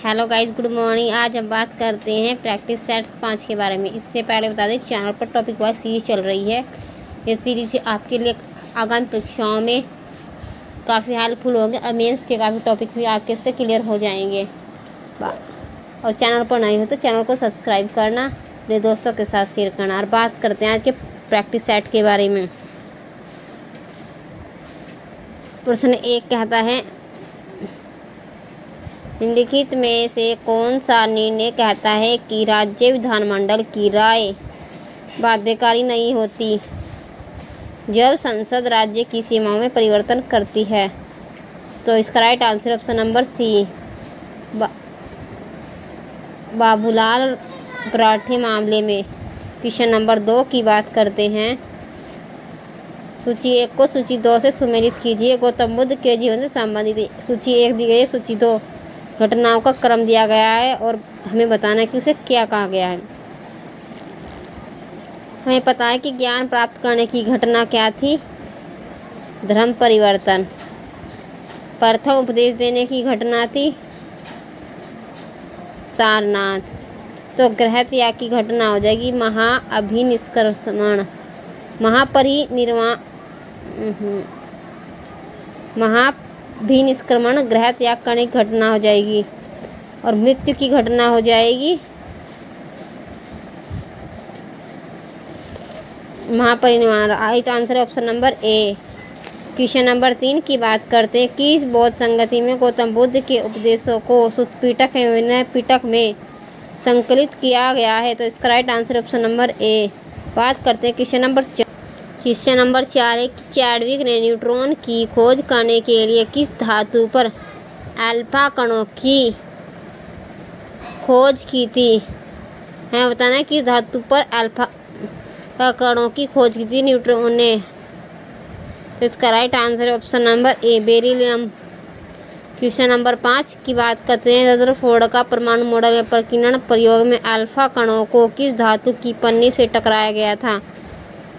Hello guys, good morning. आज हम बात करते हैं प्रैक्टिस सेट्स 5 के बारे में। इससे पहले बता दें, चैनल पर टॉपिक वाइज सीरीज चल रही है। ये सीरीज आपके लिए आगामी परीक्षाओं में काफ़ी हेल्पफुल होंगे और मेंस के काफ़ी टॉपिक भी आपके से क्लियर हो जाएंगे। और चैनल पर नए हो तो चैनल को सब्सक्राइब करना, अपने दोस्तों के साथ शेयर करना। और बात करते हैं आज के प्रैक्टिस सेट के बारे में। प्रश्न 1 कहता है, निम्नलिखित में से कौन सा निर्णय कहता है कि राज्य विधानमंडल की राय बाध्यकारी नहीं होती जब संसद राज्य की सीमाओं में परिवर्तन करती है? तो इसका right answer option number C, Babulal Marathe मामले में। क्वेश्चन नंबर 2 की बात करते हैं। सूची 1 को सूची 2 से सुमेलित कीजिए। गौतम बुद्ध के जीवन से संबंधित सूची 1 दी गई है, सूची 2 घटनाओं का क्रम दिया गया है और हमें बताना है कि उसे क्या कहा गया है। हमें पता है कि ज्ञान प्राप्त करने की घटना क्या थी, धर्म परिवर्तन। प्रथम उपदेश देने की घटना थी सारनाथ। तो ग्रह त्याग की घटना हो जाएगी महाअभिनिष्क्रमण, महाभिनिष्क्रमण ग्रह त्याग करने की घटना हो जाएगी। और मृत्यु की घटना हो जाएगी महापरिनिर्वाण। Right answer option number A. Question number 3 की बात करते हैं। किस बौद्ध संगति में गौतम बुद्ध के उपदेशों को सुत्त पिटक एवं विनय पिटक में संकलित किया गया है? तो इसका राइट आंसर ऑप्शन नंबर ए। बात करते हैं क्वेश्चन नंबर 4 है कि चैडविक ने न्यूट्रॉन की खोज करने के लिए किस धातु पर अल्फा कणों की खोज की थी? हमें बताना है किस धातु पर अल्फा कणों की खोज की थी न्यूट्रॉन ने। तो इसका राइट आंसर ऑप्शन नंबर ए, बेरिलियम। क्वेश्चन नंबर 5 की बात करते हैं। रदरफोर्ड का परमाणु मॉडल में प्रकीर्णन प्रयोग में अल्फा कणों को किस धातु की पन्नी से टकराया गया था?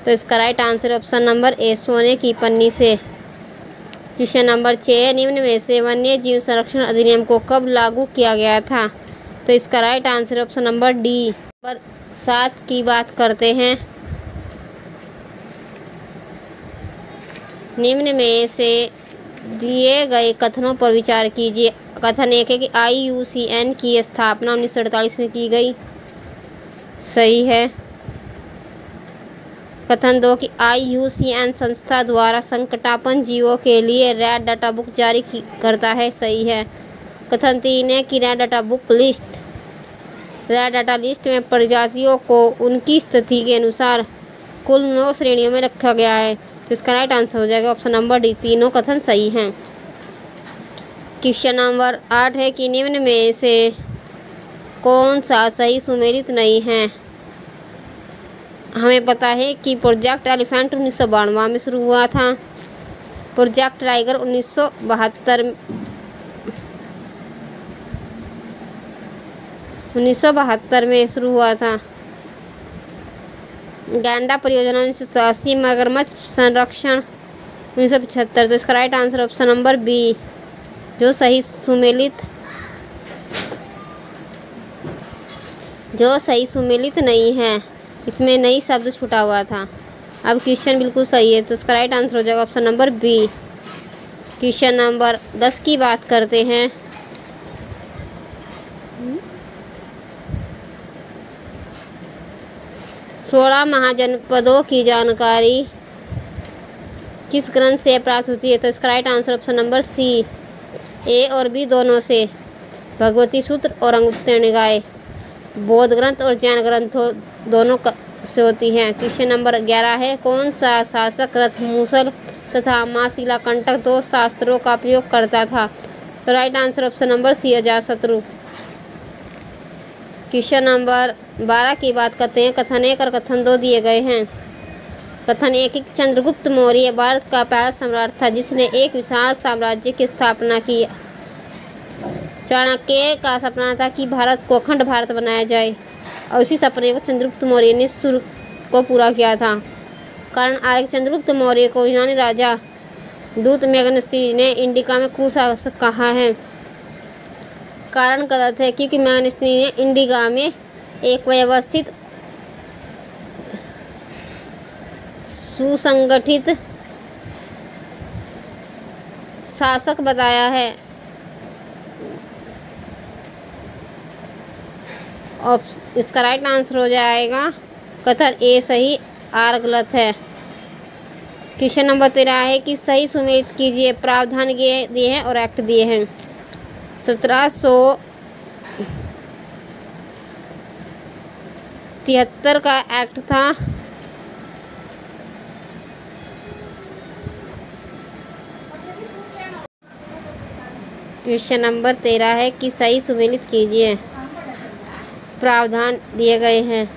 तो इसका राइट आंसर ऑप्शन नंबर ए, सोने की पन्नी से। क्वेश्चन नंबर 6, निम्न में से वन्य जीव संरक्षण अधिनियम को कब लागू किया गया था? तो इसका right answer option number D. Number 7 की बात करते हैं। निम्न में से दिए गए कथनों पर विचार कीजिए। कथन 1 है कि IUCN की स्थापना 1948 में की गई, सही है। कथन 2 कि IUCN संस्था द्वारा संकटापन्न जीवों के लिए रेड डाटा बुक जारी करता है, सही है। कथन 3 है कि रेड डाटा लिस्ट में प्रजातियों को उनकी स्थिति के अनुसार कुल 9 श्रेणियों में रखा गया है। तो इसका राइट आंसर हो जाएगा ऑप्शन नंबर डी, तीनों कथन सही हैं। क्वेश्चन नंबर 8 है कि निम्न में से कौन सा सही सुमेलित नहीं है? हमें पता है कि प्रोजेक्ट एलिफेंट 1992 में शुरू हुआ था। प्रोजेक्ट टाइगर 1972 में शुरू हुआ था। गैंडा परियोजना 1987, मगरमच्छ संरक्षण 1975। तो इसका right answer option number B, जो सही सुमेलित नहीं है, इसमें नई शब्द छूटा हुआ था। अब क्वेश्चन बिल्कुल सही है, तो इसका राइट आंसर हो जाएगा option number B. Question number 10 की बात करते हैं। सोलह महाजनपदों की जानकारी किस ग्रंथ से प्राप्त होती है? तो इसका right answer option number C, A और बी दोनों से। भगवती सूत्र और अंगुत्तर निकाय बौद्ध ग्रंथ और जैन ग्रंथ दोनों से होती हैं। क्वेश्चन नंबर 11 है, कौन सा शासक रथ मूसल तथा मां शिलाकंटक 2 शास्त्रों का प्रयोग करता था? तो right answer option number C, Ajatashatru. Question number 12 की बात करते हैं। कथन 1 और कथन 2 दिए गए हैं। कथन 1 कि चंद्रगुप्त मौर्य भारत का पहला सम्राट था जिसने एक विशाल साम्राज्य की स्थापना की। चाणक्य का सपना था कि भारत को अखंड भारत बनाया जाए और उसी सपने को चंद्रगुप्त मौर्य ने पूरा किया था। कारण आर्य चंद्रगुप्त मौर्य को यूनानी राजा दूत मेगनस्ती ने इंडिका में क्रूर शासक कहा है। कारण गलत है क्योंकि मैग्नेसी ने इंडिका में एक व्यवस्थित सुसंगठित शासक बताया है। इसका राइट आंसर हो जाएगा कथन ए सही, आर गलत है। क्वेश्चन नंबर 13 है कि सही सुमेलित कीजिए। प्रावधान दिए हैं और एक्ट दिए हैं। 1773 का एक्ट था। क्वेश्चन नंबर 13 है कि सही सुमेलित कीजिए। प्रावधान दिए गए हैं।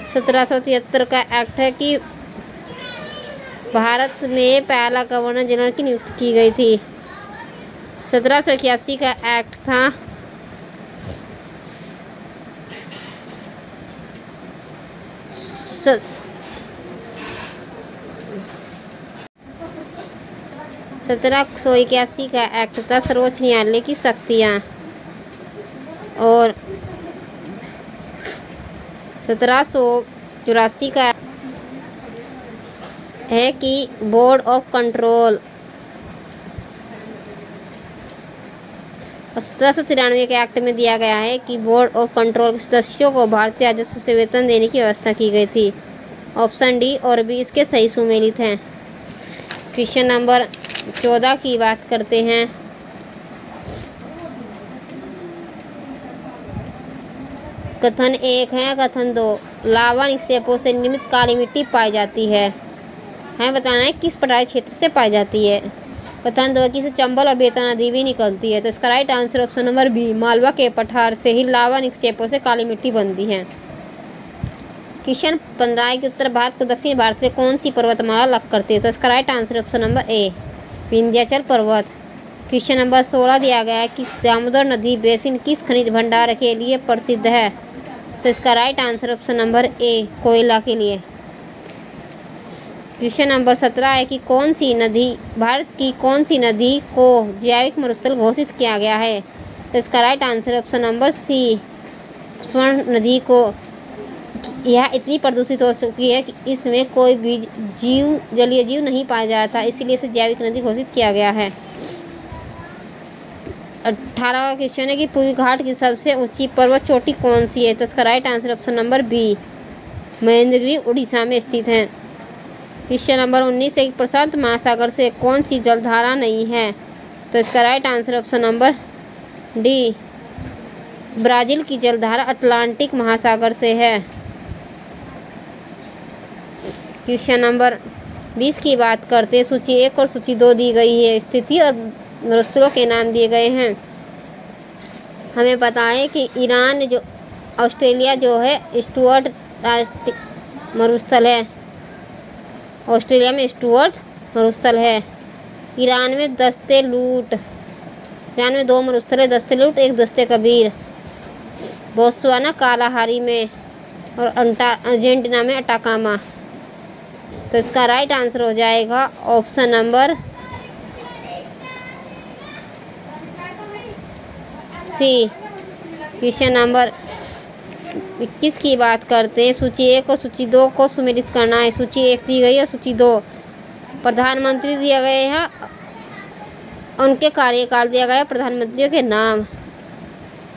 1773 का एक्ट है कि भारत में पहला गवर्नर जनरल की नियुक्ति की गई थी। 1781 का एक्ट था। स 1781 का एक्ट था सर्वोच्च न्यायालय की शक्तियाँ। और 1784 का है कि बोर्ड ऑफ कंट्रोल। 1793 के एक्ट में दिया गया है कि बोर्ड ऑफ कंट्रोल के सदस्यों को भारतीय राजस्व से वेतन देने की व्यवस्था की गई थी। ऑप्शन डी और बी इसके सही सुमेलित हैं। क्वेश्चन नंबर 14 की बात करते हैं। कथन 1 है, कथन 2 लावा निक्षेपों से निर्मित काली मिट्टी पाई जाती है। हमें बताना है किस पठारी क्षेत्र से पाई जाती है। कथन 2 कि से चंबल और बेतवा नदी भी निकलती है। तो इसका right answer option number B, Malwa के पठार से ही लावा निक्षेपों से काली मिट्टी बनती है। क्वेश्चन 15 के उत्तर भारत को दक्षिण भारत से कौन सी पर्वतमाला अलग करती है। तो इसका right answer option number A, Vindhyachal पर्वत। क्वेश्चन नंबर 16 दिया गया है कि दामोदर नदी बेसिन किस खनिज भंडार के लिए प्रसिद्ध है। तो इसका राइट आंसर ऑप्शन नंबर ए, कोयला के लिए। क्वेश्चन नंबर 17 है कि कौन सी नदी भारत की कौन सी नदी को जैविक मरुस्थल घोषित किया गया है। तो इसका right answer option number C, स्वर्ण नदी को। यह इतनी प्रदूषित हो चुकी है कि इसमें कोई भी जलीय जीव नहीं पाया जाता, इसीलिए इसे जैविक नदी घोषित किया गया है। 18वां क्वेश्चन है कि पूर्वी घाट की सबसे ऊंची पर्वत चोटी कौन सी है। तो इसका right answer option number B, Mahendragiri Orissa में स्थित है। क्वेश्चन नंबर 19 है कि प्रशांत महासागर से कौन सी जलधारा नहीं है। तो इसका right answer option number D, Brazil की जलधारा अटलांटिक महासागर से है। क्वेश्चन नंबर 20 की बात करते हैं। सूची 1 और सूची 2 दी गई है। स्थिति और मरुस्थलों के नाम दिए गए हैं। हमें पता है कि ईरान जो ऑस्ट्रेलिया जो है स्टुअर्ट मरुस्थल है। ऑस्ट्रेलिया में स्टुअर्ट मरुस्थल है। ईरान में दस्ते लूट, ईरान में 2 मरुस्थल है, दस्ते लूट एक दस्ते कबीर। बोत्सवाना कालाहारी में और अर्जेंटीना में अटाकामा। तो इसका राइट आंसर हो जाएगा option number C. Question number 21 की बात करते हैं। सूची 1 और सूची 2 को सुमेलित करना है। सूची 1 दी गई है और सूची 2 प्रधानमंत्री दिए गए हैं, उनके कार्यकाल दिया गया है, प्रधानमंत्रियों के नाम।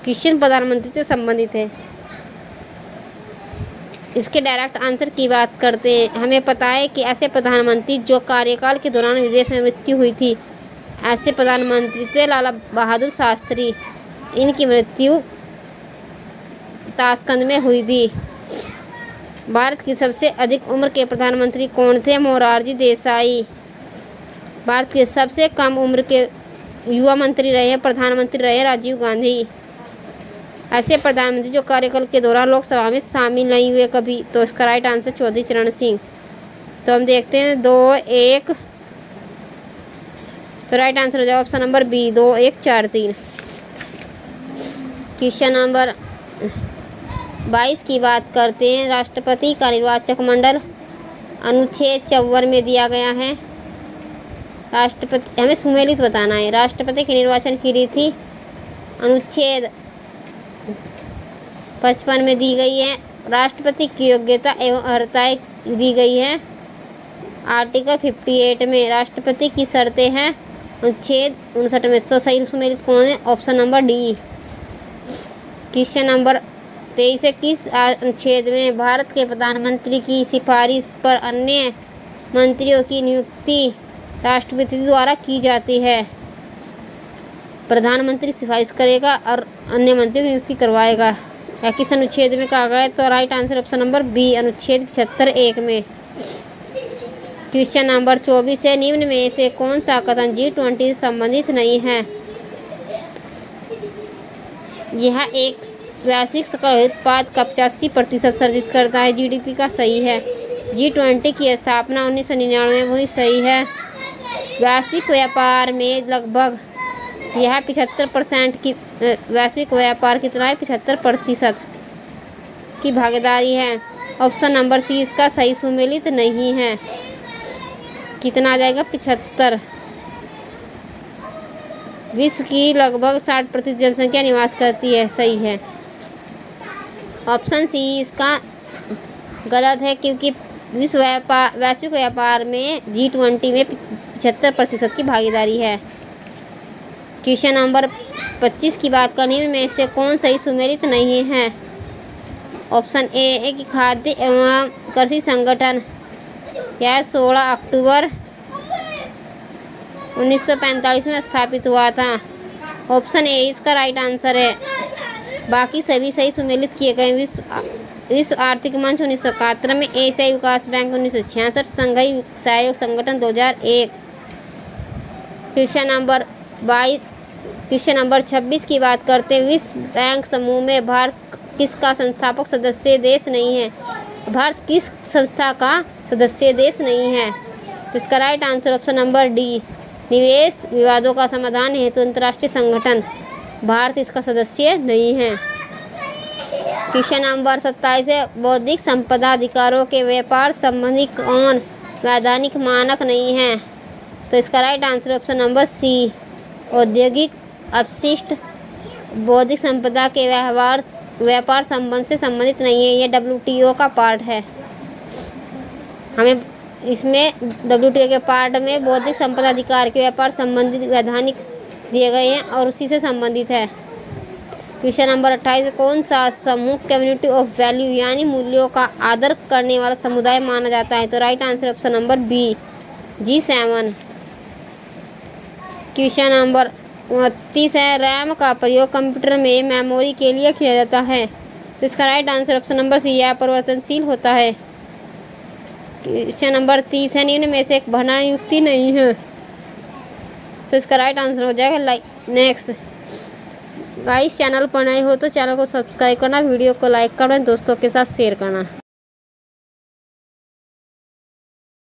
क्वेश्चन प्रधानमंत्री से संबंधित है। इसके डायरेक्ट आंसर की बात करते हैं। हमें पता है कि ऐसे प्रधानमंत्री जो कार्यकाल के दौरान विदेश में मृत्यु हुई थी, ऐसे प्रधानमंत्री थे लाला बहादुर शास्त्री। इनकी मृत्यु ताशकंद में हुई थी। भारत की सबसे अधिक उम्र के प्रधानमंत्री कौन थे। मोरारजी देसाई। भारत के सबसे कम उम्र के युवा मंत्री रहे प्रधानमंत्री रहे राजीव गांधी। ऐसे प्रधानमंत्री जो कार्यकाल के दौरान लोकसभा में शामिल नहीं हुए कभी। तो इसका राइट आंसर चौधरी चरण सिंह। तो हम देखते हैं 2-1। तो राइट आंसर हो जाएगा option number B, 2-1-4-3। Question number 22 की बात करते हैं। राष्ट्रपति का निर्वाचक मंडल अनुच्छेद 54 में दिया गया है। राष्ट्रपति हमें सुमेलित बताना है। राष्ट्रपति के निर्वाचन की रीति अनुच्छेद 55 में दी गई है। राष्ट्रपति की योग्यता एवं अर्हताएं दी गई है। आर्टिकल 58 में राष्ट्रपति की शर्तें हैं। अनुच्छेद 59 में। तो सही सुमेलित कौन है? Option number D. Question number 23 है, किस अनुच्छेद में भारत के प्रधानमंत्री की सिफारिश पर अन्य मंत्रियों की नियुक्ति राष्ट्रपति द्वारा की जाती है? प्रधानमंत्री सिफारिश करेगा और अन्य मंत्रियों की नियुक्ति करवाएगा। या किस अनुच्छेद में कहा गया है? तो right answer option number B, अनुच्छेद 75(1) में। क्वेश्चन नंबर 24 है, निम्न में से कौन सा कथन G20 से संबंधित नहीं है? यह एक वैश्विक सकल उत्पाद का 85% सर्जित करता है। GDP का सही है। G20 की स्थापना 1999 में हुई। सही है। वैश्विक व्यापार में लगभग यह 75% की वैश्विक व्यापार कितना है? 75% की भागीदारी है। ऑप्शन नंबर सी इसका सही सुमेलित नहीं है। कितना आ जाएगा? 75। विश्व की लगभग 60% जनसंख्या निवास करती है। सही है। ऑप्शन सी इसका गलत है, क्योंकि वैश्विक व्यापार में G20 में 75% की भागीदारी है। क्वेश्चन नंबर 25 की बात करें, इनमें से कौन सही सुमेलित नहीं है? ऑप्शन ए है कि खाद्य एवं कृषि संगठन यह 16 अक्टूबर 1945 में स्थापित हुआ था। ऑप्शन ए इसका राइट आंसर है। बाकी सभी सही सुमेलित किए गए। विश्व आर्थिक मंच 1971 में, एशियाई विकास बैंक 1966, संघीय सहयोग संगठन 2001। क्वेश्चन नंबर 26 की बात करते हैं, विश्व बैंक समूह में भारत किसका संस्थापक सदस्य देश नहीं है? भारत किस संस्था का सदस्य देश नहीं है? तो इसका right answer option number D, निवेश विवादों का समाधान हेतु अंतर्राष्ट्रीय संगठन। भारत इसका सदस्य नहीं है। क्वेश्चन नंबर 27 है, बौद्धिक संपदा अधिकारों के व्यापार संबंधी कौन वैधानिक मानक नहीं है? तो इसका right answer option number C, औद्योगिक अपशिष्ट बौद्धिक संपदा के व्यापार संबंध से संबंधित नहीं है। यह WTO का पार्ट है। हमें इसमें WTO के पार्ट में बौद्धिक संपदा अधिकार के व्यापार संबंधित वैधानिक दिए गए हैं और उसी से संबंधित है। क्वेश्चन नंबर 28, कौन सा समूह कम्युनिटी ऑफ वैल्यू यानी मूल्यों का आदर करने वाला समुदाय माना जाता है? तो right answer option number B, G7। Question number 29 है, रैम का प्रयोग कंप्यूटर में मेमोरी के लिए किया जाता है। तो इसका right answer option number C, यह परिवर्तनशील होता है। क्वेश्चन नंबर 30 है, निम्न में से एक भंडारण युक्ति नहीं है। तो इसका राइट आंसर हो जाएगा नेक्स्ट। गाइस, चैनल पर नए हो तो चैनल को सब्सक्राइब करना, वीडियो को लाइक करना, दोस्तों के साथ शेयर करना।